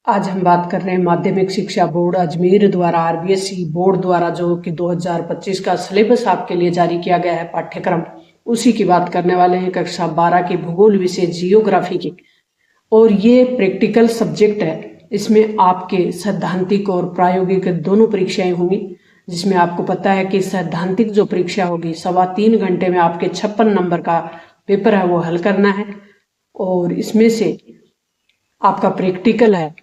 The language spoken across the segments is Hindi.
आज हम बात कर रहे हैं माध्यमिक शिक्षा बोर्ड अजमेर द्वारा आरबीएसई बोर्ड द्वारा जो कि 2025 का सिलेबस आपके लिए जारी किया गया है पाठ्यक्रम, उसी की बात करने वाले हैं। कक्षा 12 की भूगोल विषय जियोग्राफी की, और ये प्रैक्टिकल सब्जेक्ट है। इसमें आपके सैद्धांतिक और प्रायोगिक दोनों परीक्षाएं होंगी, जिसमें आपको पता है कि सैद्धांतिक जो परीक्षा होगी 3.25 घंटे में आपके 56 नंबर का पेपर है वो हल करना है, और इसमें से आपका प्रैक्टिकल है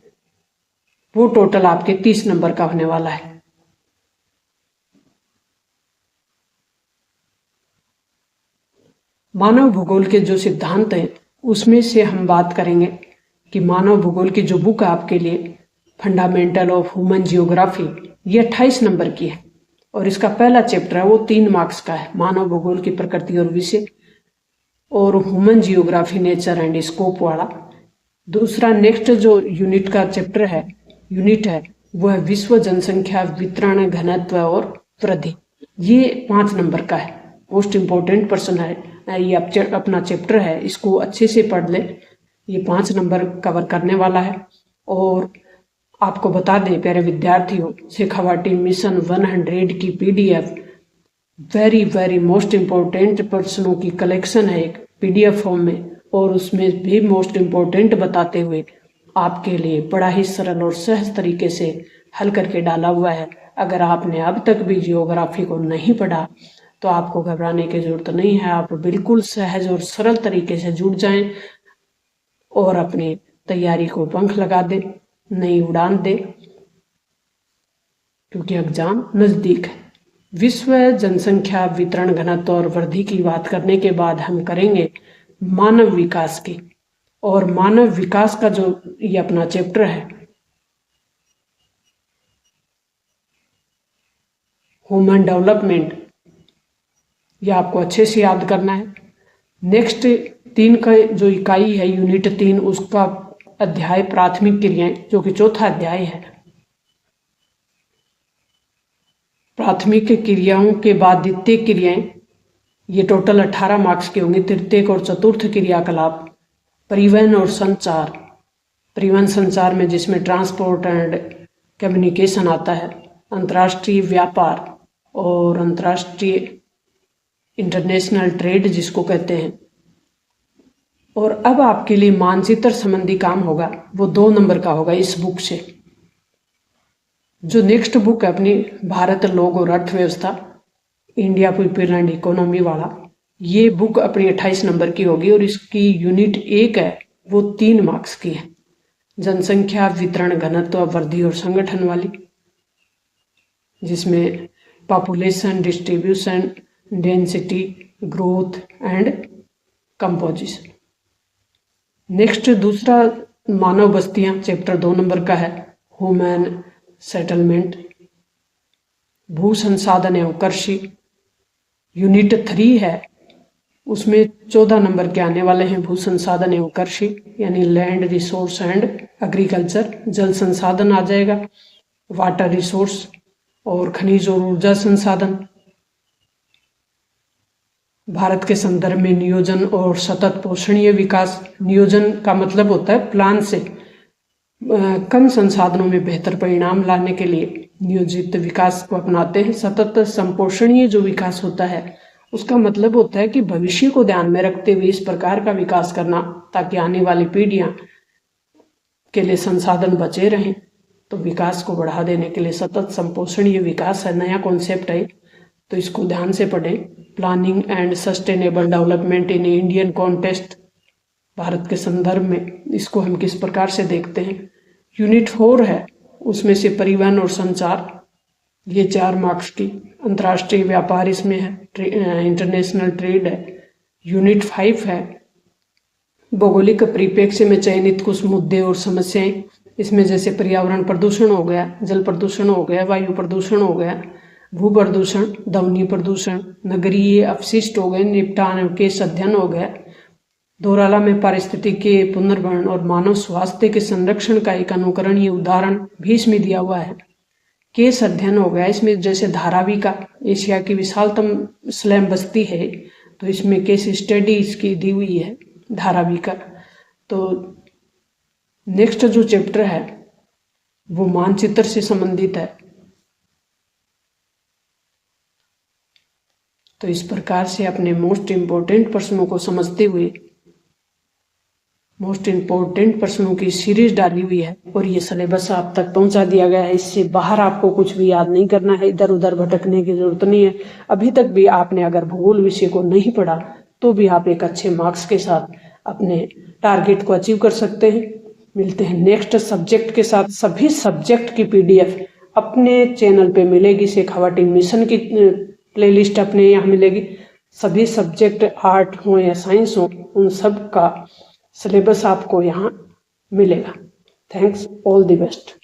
वो टोटल आपके 30 नंबर का होने वाला है। मानव भूगोल के जो सिद्धांत हैं उसमें से हम बात करेंगे कि मानव भूगोल की जो बुक है आपके लिए फंडामेंटल ऑफ ह्यूमन जियोग्राफी, ये 28 नंबर की है, और इसका पहला चैप्टर है वो 3 मार्क्स का है। मानव भूगोल की प्रकृति और विषय, और human geography nature and scope वाला। दूसरा नेक्स्ट जो यूनिट का चैप्टर है, यूनिट है, वो है विश्व जनसंख्या वितरण घनत्व और वृद्धि। ये 5 नंबर का है, मोस्ट इम्पोर्टेंट पर्सन है ये। अपना चैप्टर है, इसको अच्छे से पढ़ ले, ये 5 नंबर कवर करने वाला है। और आपको बता दें प्यारे विद्यार्थियों, शेखावाटी मिशन 100 की PDF very very most important प्रश्नों की कलेक्शन है एक पीडीएफ फॉर्म में, और उसमें भी मोस्ट इम्पोर्टेंट बताते हुए आपके लिए बड़ा ही सरल और सहज तरीके से हल करके डाला हुआ है। अगर आपने अब तक भी जियोग्राफी को नहीं पढ़ा तो आपको घबराने की जरूरत नहीं है। आप बिल्कुल सहज और सरल तरीके से जुड़ जाएं और अपनी तैयारी को पंख लगा दें, नई उड़ान दें, क्योंकि एग्जाम नजदीक है। विश्व जनसंख्या वितरण घनत्व और वृद्धि की बात करने के बाद हम करेंगे मानव विकास की, और मानव विकास का जो ये अपना चैप्टर है ह्यूमन डेवलपमेंट, ये आपको अच्छे से याद करना है। नेक्स्ट 3 का जो इकाई है यूनिट 3, उसका अध्याय प्राथमिक क्रियाएं, जो कि चौथा अध्याय है। प्राथमिक क्रियाओं के बाद द्वितीय क्रियाएं, ये टोटल 18 मार्क्स के होंगे। तृतीयक और चतुर्थ क्रियाकलाप, परिवहन और संचार, परिवहन संचार में जिसमें ट्रांसपोर्ट एंड कम्युनिकेशन आता है, अंतर्राष्ट्रीय व्यापार और अंतर्राष्ट्रीय इंटरनेशनल ट्रेड जिसको कहते हैं। और अब आपके लिए मानचित्र संबंधी काम होगा, वो 2 नंबर का होगा इस बुक से। जो नेक्स्ट बुक है अपनी भारत लोग और अर्थव्यवस्था, इंडिया पीपल एंड इकोनॉमी वाला, ये बुक अपनी 28 नंबर की होगी, और इसकी यूनिट 1 है वो 3 मार्क्स की है। जनसंख्या वितरण घनत्व वृद्धि और संगठन वाली, जिसमें population distribution density growth and composition. Next दूसरा मानव बस्तियां, चैप्टर 2 नंबर का है ह्यूमन सेटलमेंट, भू संसाधन एवं कृषि, यूनिट 3 है, उसमें 14 नंबर के आने वाले हैं। भू संसाधन एवं कृषि यानी लैंड रिसोर्स एंड एग्रीकल्चर, जल संसाधन आ जाएगा, वाटर रिसोर्स और खनिज और ऊर्जा संसाधन। भारत के संदर्भ में नियोजन और सतत पोषणीय विकास, नियोजन का मतलब होता है प्लान से कम संसाधनों में बेहतर परिणाम लाने के लिए नियोजित विकास को अपनाते हैं। सतत संपोषणीय जो विकास होता है उसका मतलब होता है कि भविष्य को ध्यान में रखते हुए इस प्रकार का विकास करना ताकि आने वाली पीढ़ियां के लिए संसाधन बचे रहें। तो विकास को बढ़ा देने के लिए सतत संपोषणीय विकास है, नया कॉन्सेप्ट है, तो इसको ध्यान से पढ़ें। Planning and sustainable development in Indian context, Bharat के संदर्भ में इसको हम किस प्रकार से देखते हैं। यूनिट 4 है, उसमें से परिवहन और संचार, ये 4 मार्क्स की। अंतर्राष्ट्रीय व्यापार इसमें है, इंटरनेशनल ट्रेड है। यूनिट 5 है भौगोलिक परिप्रेक्ष्य में चयनित कुछ मुद्दे और समस्याएं, इसमें जैसे पर्यावरण प्रदूषण हो गया, जल प्रदूषण हो गया, वायु प्रदूषण हो गया, भू प्रदूषण, ध्वनि प्रदूषण, नगरीय अपशिष्ट हो गए, निपटान केस अध्ययन हो गया, दोराला में पारिस्थितिकी पुनर्भरण और मानव स्वास्थ्य के संरक्षण का एक अनुकरणीय उदाहरण भी इसमें दिया हुआ है। केस अध्ययन हो गया, इसमें जैसे धारावी का एशिया की विशालतम स्लैम बस्ती है, तो इसमें केस स्टडी इसकी दी हुई है धारावी का। तो नेक्स्ट जो चैप्टर है वो मानचित्र से संबंधित है। तो इस प्रकार से अपने मोस्ट इम्पोर्टेंट प्रश्नों को समझते हुए मोस्ट इम्पोर्टेंट प्रश्नों की सीरीज डाली हुई है और ये सिलेबस आप तक पहुंचा दिया गया है। इससे बाहर आपको कुछ भी याद नहीं करना है, इधर उधर भटकने की जरूरत नहीं है। अभी तक भी आपने अगर भूगोल विषय को नहीं पढ़ा तो भी आप एक अच्छे मार्क्स के साथ अपने टारगेट को अचीव कर सकते हैं। मिलते हैं नेक्स्ट सब्जेक्ट के साथ। सभी सब्जेक्ट की PDF अपने चैनल पे मिलेगी। शेखावटी मिशन की प्लेलिस्ट अपने यहाँ मिलेगी। सभी सब्जेक्ट आर्ट हो या साइंस हो, उन सब का सिलेबस आपको यहाँ मिलेगा। Thanks, all the best.